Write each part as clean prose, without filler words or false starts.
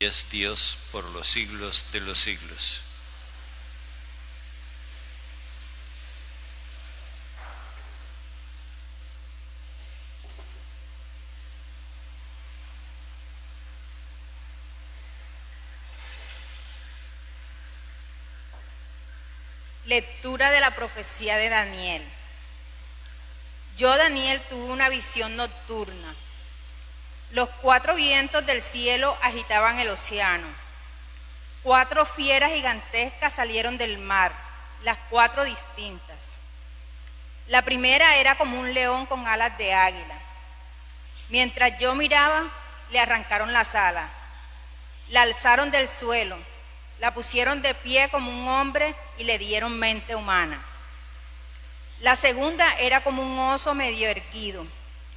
es Dios por los siglos de los siglos. Lectura de la profecía de Daniel. Yo, Daniel, tuve una visión nocturna. Los 4 vientos del cielo agitaban el océano. 4 fieras gigantescas salieron del mar, las 4 distintas. La primera era como un león con alas de águila. Mientras yo miraba, le arrancaron las alas, la alzaron del suelo, la pusieron de pie como un hombre y le dieron mente humana. La segunda era como un oso medio erguido,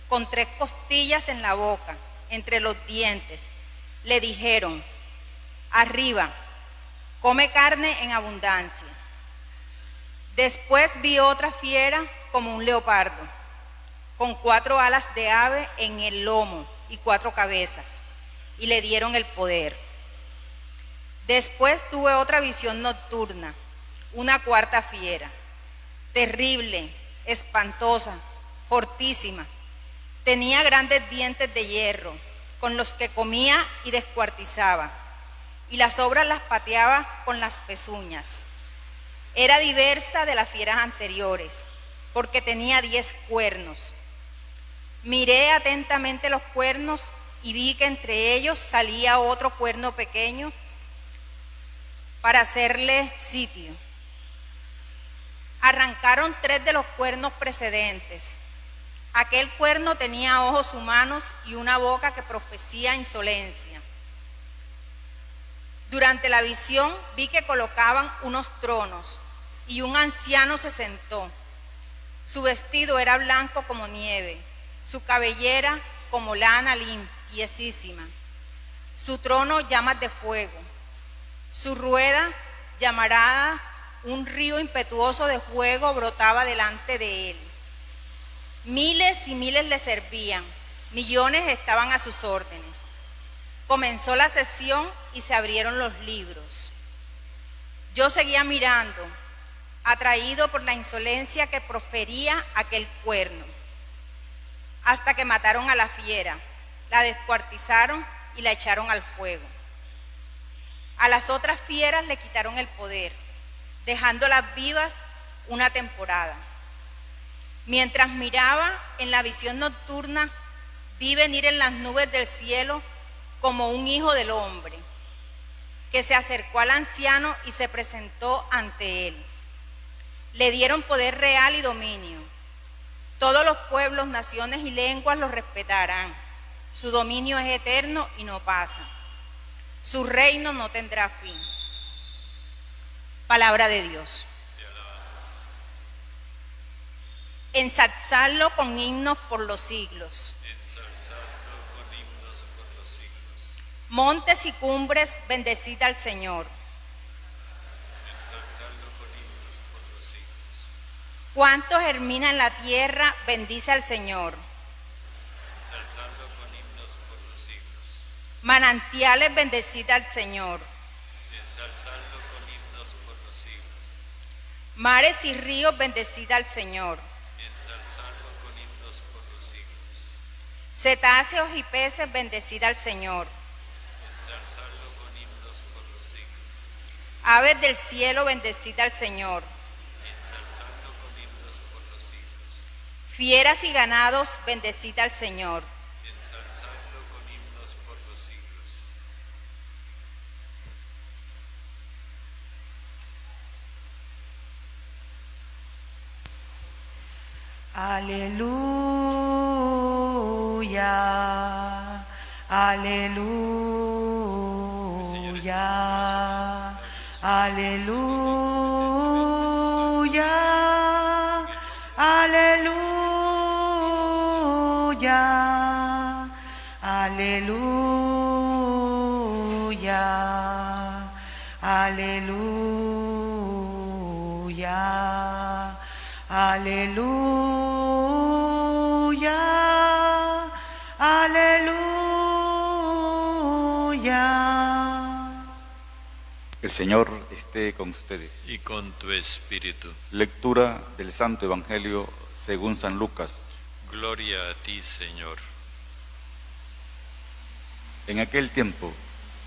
con 3 costillas en la boca, entre los dientes. Le dijeron: arriba, come carne en abundancia. Después vi otra fiera como un leopardo, con 4 alas de ave en el lomo y 4 cabezas, y le dieron el poder. Después tuve otra visión nocturna, una 4ª fiera, terrible, espantosa, fortísima. Tenía grandes dientes de hierro, con los que comía y descuartizaba, y las sobras las pateaba con las pezuñas. Era diversa de las fieras anteriores, porque tenía 10 cuernos. Miré atentamente los cuernos y vi que entre ellos salía otro cuerno pequeño para hacerle sitio. Arrancaron 3 de los cuernos precedentes. Aquel cuerno tenía ojos humanos y una boca que profecía insolencia. Durante la visión vi que colocaban unos tronos y un anciano se sentó. Su vestido era blanco como nieve, su cabellera como lana limpiecísima, su trono llamas de fuego, su rueda llamarada, un río impetuoso de fuego brotaba delante de él. Miles y miles le servían, millones estaban a sus órdenes. Comenzó la sesión y se abrieron los libros. Yo seguía mirando, atraído por la insolencia que profería aquel cuerno, hasta que mataron a la fiera, la descuartizaron y la echaron al fuego. A las otras fieras le quitaron el poder, dejándolas vivas una temporada. Mientras miraba en la visión nocturna, vi venir en las nubes del cielo como un hijo del hombre, que se acercó al anciano y se presentó ante él. Le dieron poder real y dominio. Todos los pueblos, naciones y lenguas lo respetarán. Su dominio es eterno y no pasa. Su reino no tendrá fin. Palabra de Dios. Ensalzadlo con himnos por los siglos. Ensalzadlo con himnos por los siglos. Montes y cumbres, bendecid al Señor. Ensalzadlo con himnos por los siglos. Cuanto germina en la tierra, bendice al Señor. Ensalzadlo con himnos por los siglos. Manantiales, bendecid al Señor. Ensalzadlo con himnos por los siglos. Mares y ríos, bendecid al Señor. Ensalzadlo con himnos por los siglos. Cetáceos y peces, bendecid al Señor. Ensalzadlo con himnos por los siglos. Aves del cielo, bendecid al Señor. Ensalzadlo con himnos por los siglos. Fieras y ganados, bendecid al Señor. Ensalzadlo con himnos por los siglos. Aleluya, aleluya, aleluya, aleluya, aleluya, aleluya, aleluya. Aleluya. El Señor esté con ustedes. y con tu espíritu. Lectura del Santo Evangelio según San Lucas. Gloria a ti, Señor. En aquel tiempo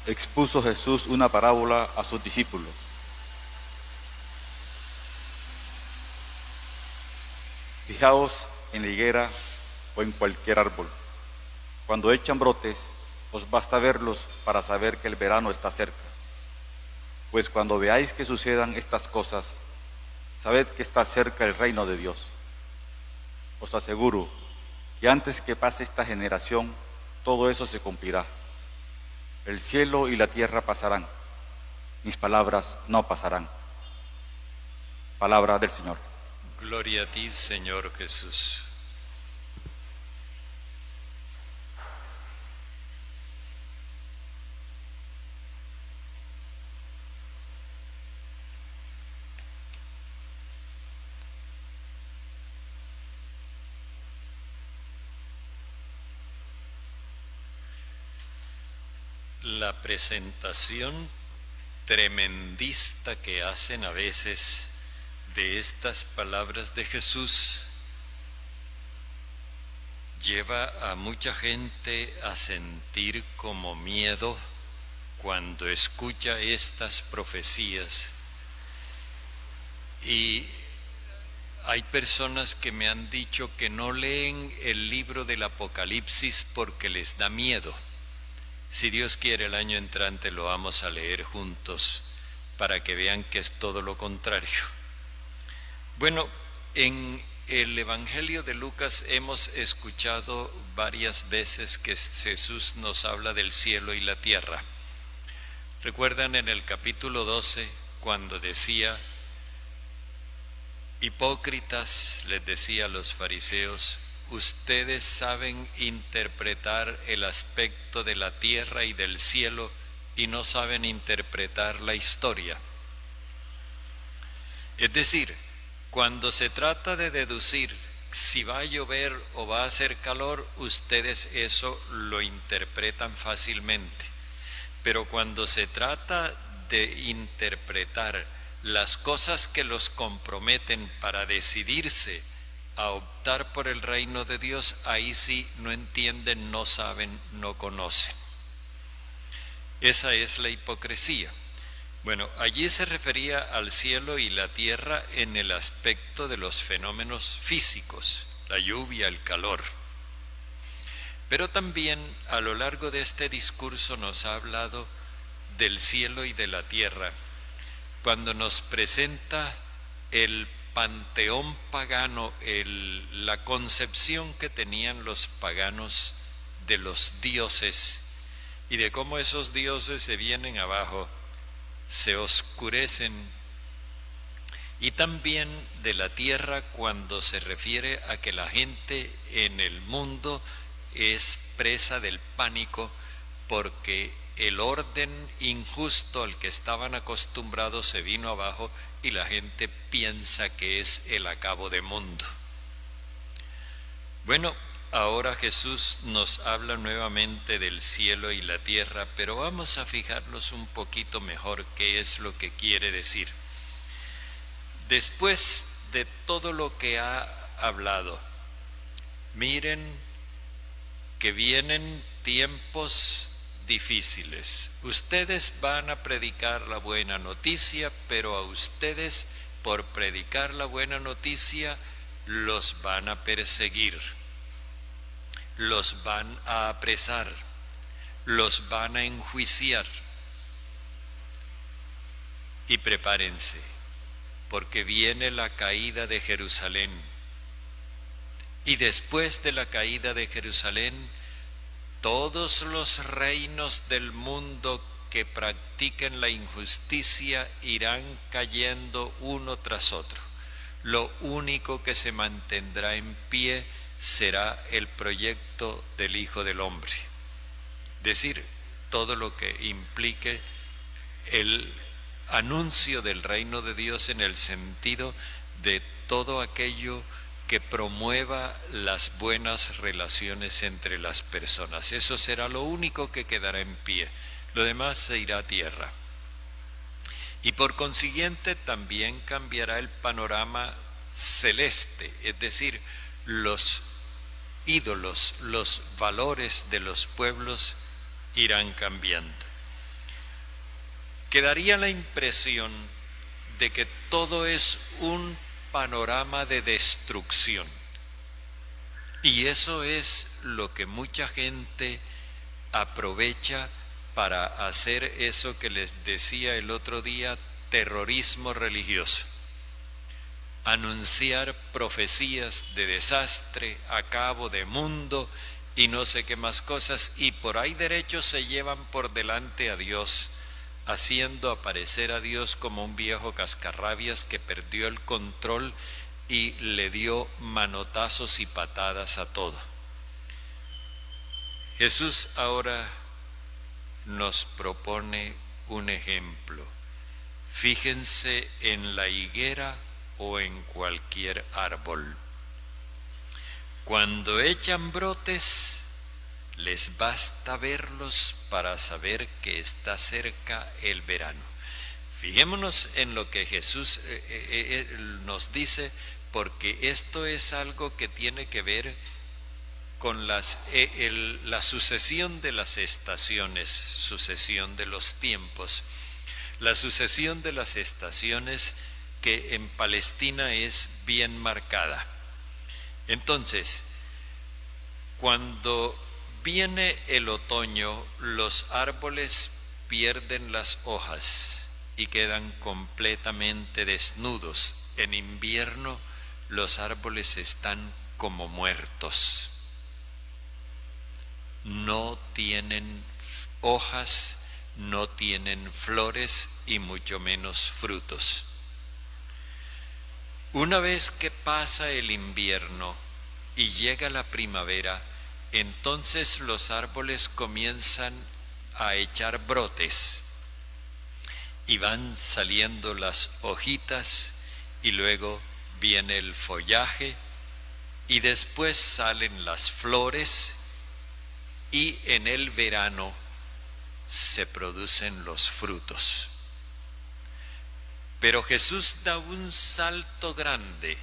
expuso Jesús una parábola a sus discípulos. Fijaos en la higuera o en cualquier árbol. Cuando echan brotes, os basta verlos para saber que el verano está cerca. Pues cuando veáis que sucedan estas cosas, sabed que está cerca el reino de Dios. Os aseguro que antes que pase esta generación, todo eso se cumplirá. El cielo y la tierra pasarán, mis palabras no pasarán. Palabra del Señor. Gloria a ti, Señor Jesús. La presentación tremendista que hacen a veces de estas palabras de Jesús lleva a mucha gente a sentir como miedo cuando escucha estas profecías. Y hay personas que me han dicho que no leen el libro del Apocalipsis porque les da miedo. Si Dios quiere, el año entrante lo vamos a leer juntos para que vean que es todo lo contrario. Bueno, en el Evangelio de Lucas hemos escuchado varias veces que Jesús nos habla del cielo y la tierra. ¿Recuerdan en el capítulo 12 cuando decía: hipócritas, les decía a los fariseos, ustedes saben interpretar el aspecto de la tierra y del cielo y no saben interpretar la historia? Es decir, cuando se trata de deducir si va a llover o va a hacer calor, ustedes eso lo interpretan fácilmente. Pero cuando se trata de interpretar las cosas que los comprometen para decidirse a optar por el reino de Dios, ahí sí no entienden, no saben, no conocen. Esa es la hipocresía. Bueno, allí se refería al cielo y la tierra en el aspecto de los fenómenos físicos, la lluvia, el calor. Pero también a lo largo de este discurso nos ha hablado del cielo y de la tierra, cuando nos presenta el panteón pagano, la concepción que tenían los paganos de los dioses y de cómo esos dioses se vienen abajo, se oscurecen, y también de la tierra cuando se refiere a que la gente en el mundo es presa del pánico porque el orden injusto al que estaban acostumbrados se vino abajo y la gente piensa que es el acabo de mundo. Bueno, ahora Jesús nos habla nuevamente del cielo y la tierra, pero vamos a fijarnos un poquito mejor qué es lo que quiere decir. Después de todo lo que ha hablado, miren que vienen tiempos difíciles. Ustedes van a predicar la buena noticia, pero a ustedes por predicar la buena noticia los van a perseguir, los van a apresar, los van a enjuiciar. Y prepárense, porque viene la caída de Jerusalén. Y después de la caída de Jerusalén, todos los reinos del mundo que practiquen la injusticia irán cayendo uno tras otro. Lo único que se mantendrá en pie será el proyecto del Hijo del Hombre. Es decir, todo lo que implique el anuncio del reino de Dios en el sentido de todo aquello que promueva las buenas relaciones entre las personas. Eso será lo único que quedará en pie. Lo demás se irá a tierra. Y por consiguiente también cambiará el panorama celeste, es decir, los ídolos, los valores de los pueblos irán cambiando. Quedaría la impresión de que todo es un panorama de destrucción. Y eso es lo que mucha gente aprovecha para hacer eso que les decía el otro día, terrorismo religioso. Anunciar profecías de desastre, acabo de mundo y no sé qué más cosas, y por ahí derecho se llevan por delante a Dios, haciendo aparecer a Dios como un viejo cascarrabias que perdió el control y le dio manotazos y patadas a todo. Jesús ahora nos propone un ejemplo. Fíjense en la higuera o en cualquier árbol. Cuando echan brotes, les basta verlos para saber que está cerca el verano. Fijémonos en lo que Jesús nos dice, porque esto es algo que tiene que ver con la sucesión de las estaciones, sucesión de los tiempos. La sucesión de las estaciones que en Palestina es bien marcada. Entonces, cuando viene el otoño, los árboles pierden las hojas y quedan completamente desnudos. En invierno, los árboles están como muertos. No tienen hojas, no tienen flores y mucho menos frutos. Una vez que pasa el invierno y llega la primavera, entonces los árboles comienzan a echar brotes y van saliendo las hojitas y luego viene el follaje y después salen las flores y en el verano se producen los frutos. Pero Jesús da un salto grande.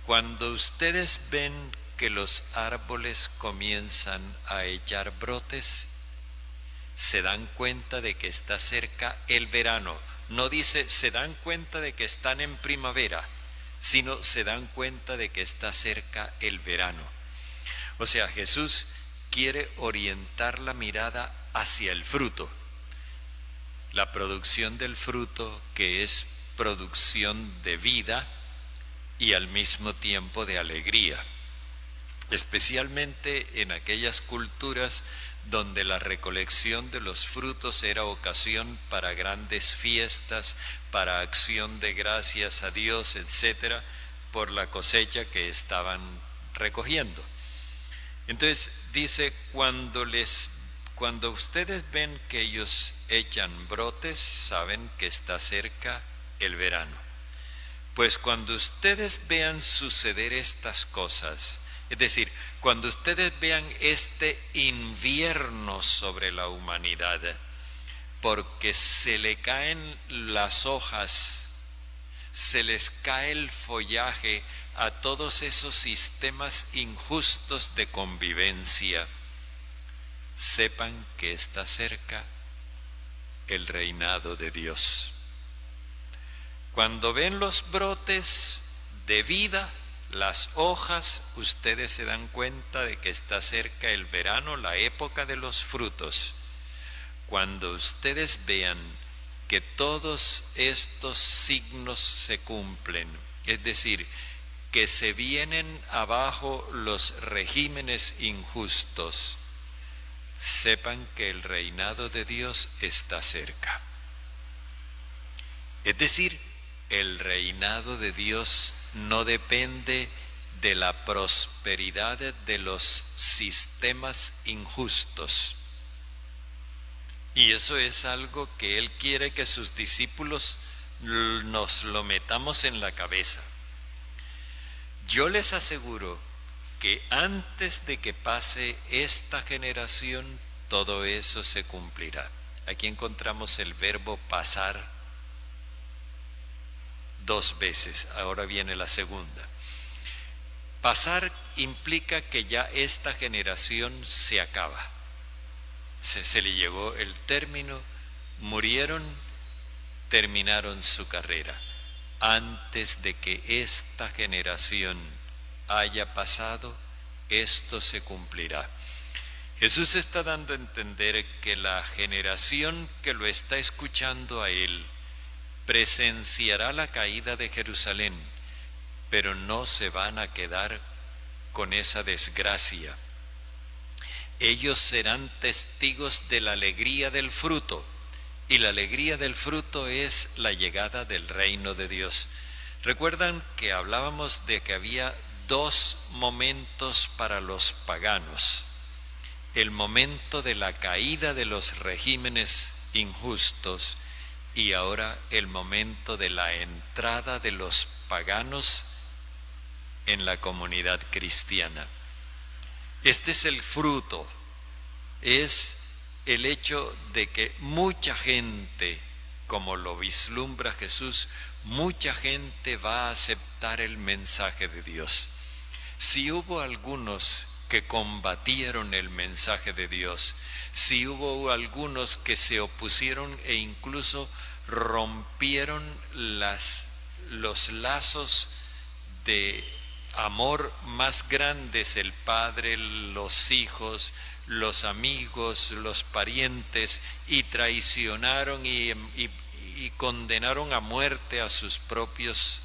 Cuando ustedes ven que los árboles comienzan a echar brotes, se dan cuenta de que está cerca el verano. No dice se dan cuenta de que están en primavera, sino se dan cuenta de que está cerca el verano. O sea, Jesús quiere orientar la mirada hacia el fruto, la producción del fruto, que es producción de vida y al mismo tiempo de alegría, especialmente en aquellas culturas donde la recolección de los frutos era ocasión para grandes fiestas, para acción de gracias a Dios, etcétera, por la cosecha que estaban recogiendo. Entonces dice, cuando ustedes ven que ellos echan brotes, saben que está cerca el verano. Pues cuando ustedes vean suceder estas cosas, es decir, cuando ustedes vean este invierno sobre la humanidad, porque se le caen las hojas, se les cae el follaje a todos esos sistemas injustos de convivencia, sepan que está cerca el reinado de Dios. Cuando ven los brotes de vida, las hojas, ustedes se dan cuenta de que está cerca el verano, la época de los frutos. Cuando ustedes vean que todos estos signos se cumplen, es decir, que se vienen abajo los regímenes injustos, sepan que el reinado de Dios está cerca. Es decir, el reinado de Dios no depende de la prosperidad de los sistemas injustos. Y eso es algo que Él quiere que sus discípulos nos lo metamos en la cabeza. Yo les aseguro que antes de que pase esta generación, todo eso se cumplirá. Aquí encontramos el verbo pasar 2 veces, ahora viene la segunda. Pasar implica que ya esta generación se acaba. Se le llegó el término, murieron, terminaron su carrera. Antes de que esta generación haya pasado, esto se cumplirá. Jesús está dando a entender que la generación que lo está escuchando a Él presenciará la caída de Jerusalén, pero no se van a quedar con esa desgracia. Ellos serán testigos de la alegría del fruto, y la alegría del fruto es la llegada del reino de Dios. Recuerdan que hablábamos de que había 2 momentos para los paganos: el momento de la caída de los regímenes injustos y ahora el momento de la entrada de los paganos en la comunidad cristiana. Este es el fruto, es el hecho de que mucha gente, como lo vislumbra Jesús, mucha gente va a aceptar el mensaje de Dios. Si hubo algunos que combatieron el mensaje de Dios, si hubo algunos que se opusieron e incluso rompieron los lazos de amor más grandes, el padre, los hijos, los amigos, los parientes, y traicionaron y condenaron a muerte a sus propios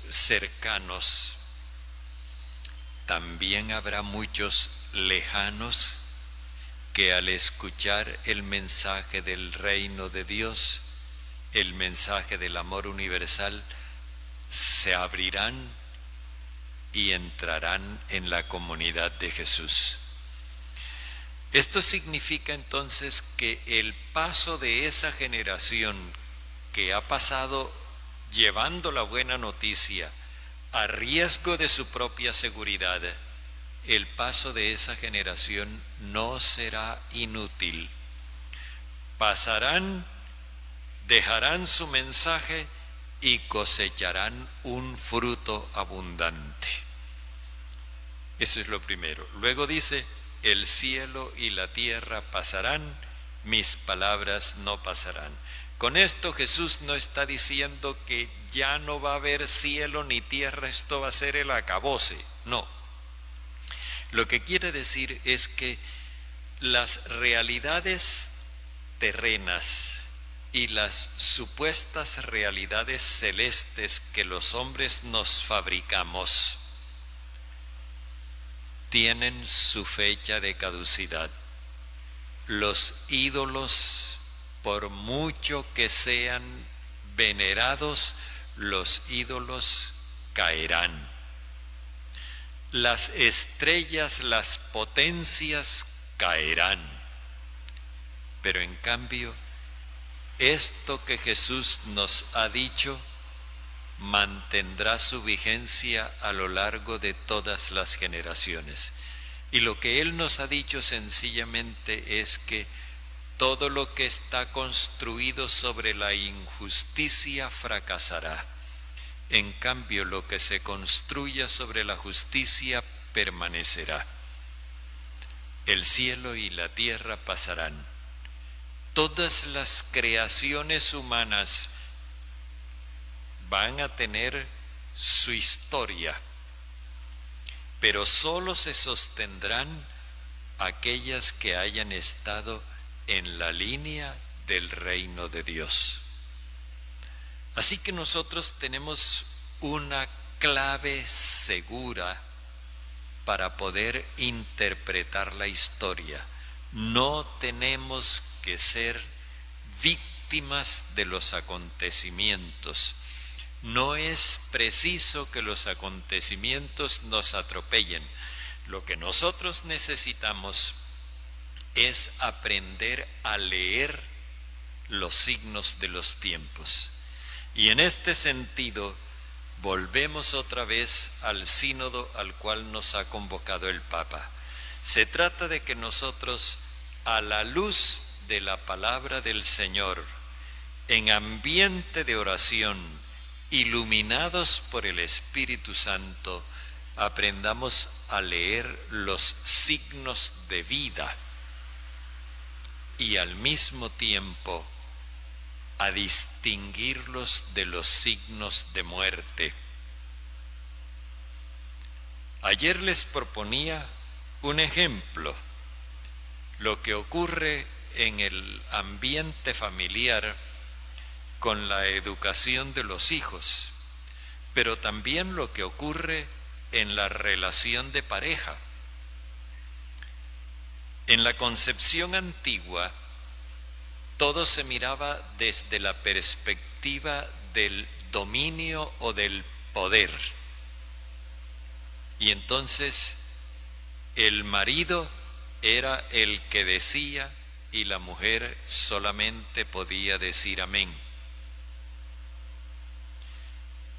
cercanos. También habrá muchos lejanos que al escuchar el mensaje del reino de Dios, el mensaje del amor universal, se abrirán y entrarán en la comunidad de Jesús. Esto significa entonces que el paso de esa generación que ha pasado llevando la buena noticia a riesgo de su propia seguridad, el paso de esa generación no será inútil. Pasarán, dejarán su mensaje y cosecharán un fruto abundante. Eso es lo primero. Luego dice: el cielo y la tierra pasarán, mis palabras no pasarán. Con esto Jesús no está diciendo que ya no va a haber cielo ni tierra, esto va a ser el acabose. No. Lo que quiere decir es que las realidades terrenas y las supuestas realidades celestes que los hombres nos fabricamos tienen su fecha de caducidad. Los ídolos, por mucho que sean venerados, los ídolos caerán. Las estrellas, las potencias caerán. Pero en cambio, esto que Jesús nos ha dicho mantendrá su vigencia a lo largo de todas las generaciones. Y lo que Él nos ha dicho sencillamente es que todo lo que está construido sobre la injusticia fracasará. En cambio, lo que se construya sobre la justicia permanecerá. El cielo y la tierra pasarán. Todas las creaciones humanas van a tener su historia, pero solo se sostendrán aquellas que hayan estado en la línea del reino de Dios. Así que nosotros tenemos una clave segura para poder interpretar la historia. No tenemos que ser víctimas de los acontecimientos. No es preciso que los acontecimientos nos atropellen. Lo que nosotros necesitamos es aprender a leer los signos de los tiempos. Y en este sentido, volvemos otra vez al sínodo al cual nos ha convocado el Papa. Se trata de que nosotros, a la luz de la palabra del Señor, en ambiente de oración, iluminados por el Espíritu Santo, aprendamos a leer los signos de vida y al mismo tiempo a distinguirlos de los signos de muerte. Ayer les proponía un ejemplo, lo que ocurre en el ambiente familiar con la educación de los hijos, pero también lo que ocurre en la relación de pareja. En la concepción antigua, todo se miraba desde la perspectiva del dominio o del poder. Y entonces el marido era el que decía y la mujer solamente podía decir amén.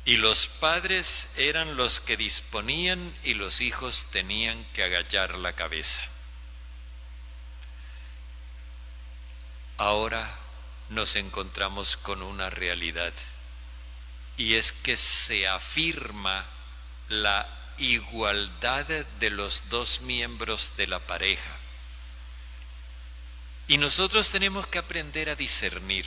Y los padres eran los que disponían y los hijos tenían que agachar la cabeza. Ahora nos encontramos con una realidad, y es que se afirma la igualdad de los dos miembros de la pareja. Y nosotros tenemos que aprender a discernir.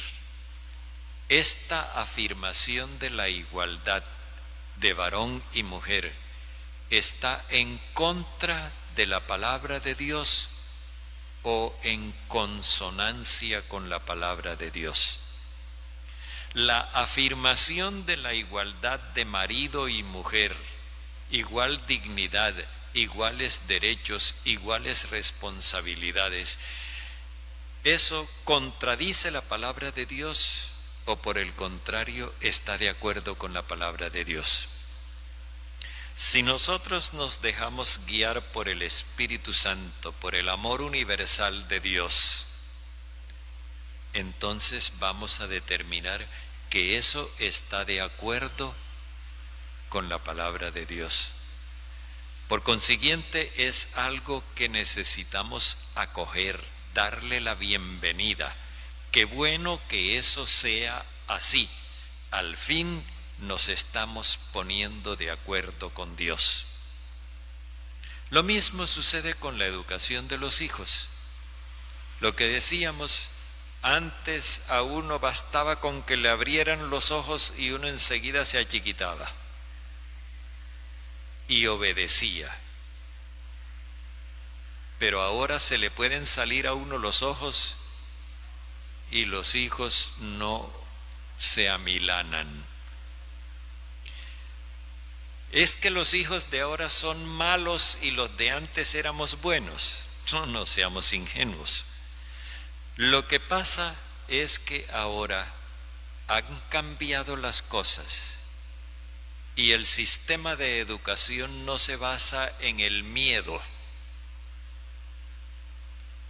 Esta afirmación de la igualdad de varón y mujer está en contra de la palabra de Dios o en consonancia con la palabra de Dios. La afirmación de la igualdad de marido y mujer, igual dignidad, iguales derechos, iguales responsabilidades, ¿eso contradice la palabra de Dios o por el contrario está de acuerdo con la palabra de Dios? Si nosotros nos dejamos guiar por el Espíritu Santo, por el amor universal de Dios, entonces vamos a determinar que eso está de acuerdo con la palabra de Dios. Por consiguiente, es algo que necesitamos acoger, darle la bienvenida. Qué bueno que eso sea así. Al fin nos estamos poniendo de acuerdo con Dios. Lo mismo sucede con la educación de los hijos. Lo que decíamos, antes a uno bastaba con que le abrieran los ojos y uno enseguida se achiquitaba y obedecía. Pero ahora se le pueden salir a uno los ojos y los hijos no se amilanan. ¿Es que los hijos de ahora son malos y los de antes éramos buenos? No seamos ingenuos. Lo que pasa es que ahora han cambiado las cosas y el sistema de educación no se basa en el miedo.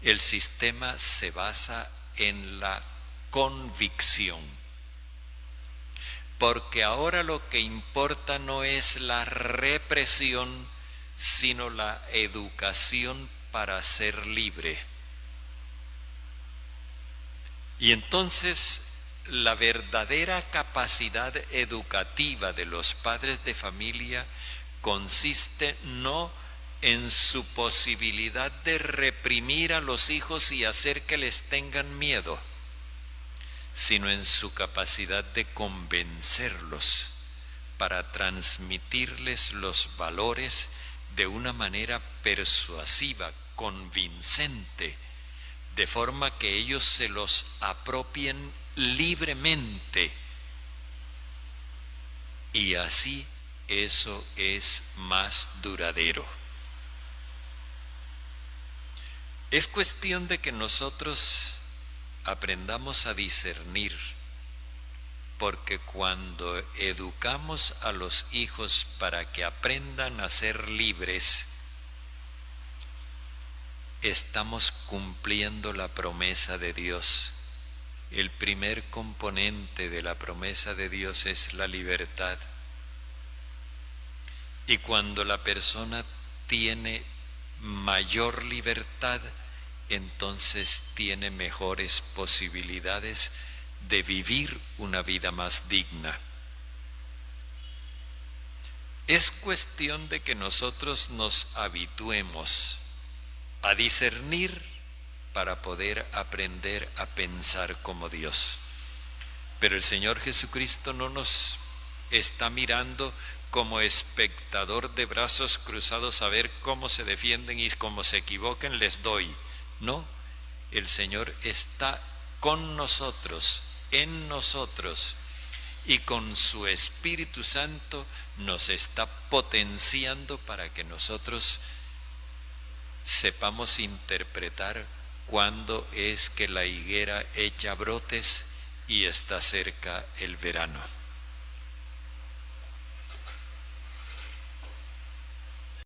El sistema se basa en la convicción. Porque ahora lo que importa no es la represión, sino la educación para ser libre. Y entonces la verdadera capacidad educativa de los padres de familia consiste no en su posibilidad de reprimir a los hijos y hacer que les tengan miedo, sino en su capacidad de convencerlos para transmitirles los valores de una manera persuasiva, convincente, de forma que ellos se los apropien libremente. Y así eso es más duradero. Es cuestión de que nosotros aprendamos a discernir, porque cuando educamos a los hijos para que aprendan a ser libres, estamos cumpliendo la promesa de Dios. El primer componente de la promesa de Dios es la libertad. Y cuando la persona tiene mayor libertad, entonces tiene mejores posibilidades de vivir una vida más digna. Es cuestión de que nosotros nos habituemos a discernir para poder aprender a pensar como Dios. Pero el Señor Jesucristo no nos está mirando como espectador de brazos cruzados a ver cómo se defienden y cómo se equivoquen les doy. No, el Señor está con nosotros, en nosotros, y con su Espíritu Santo nos está potenciando para que nosotros sepamos interpretar cuándo es que la higuera echa brotes y está cerca el verano.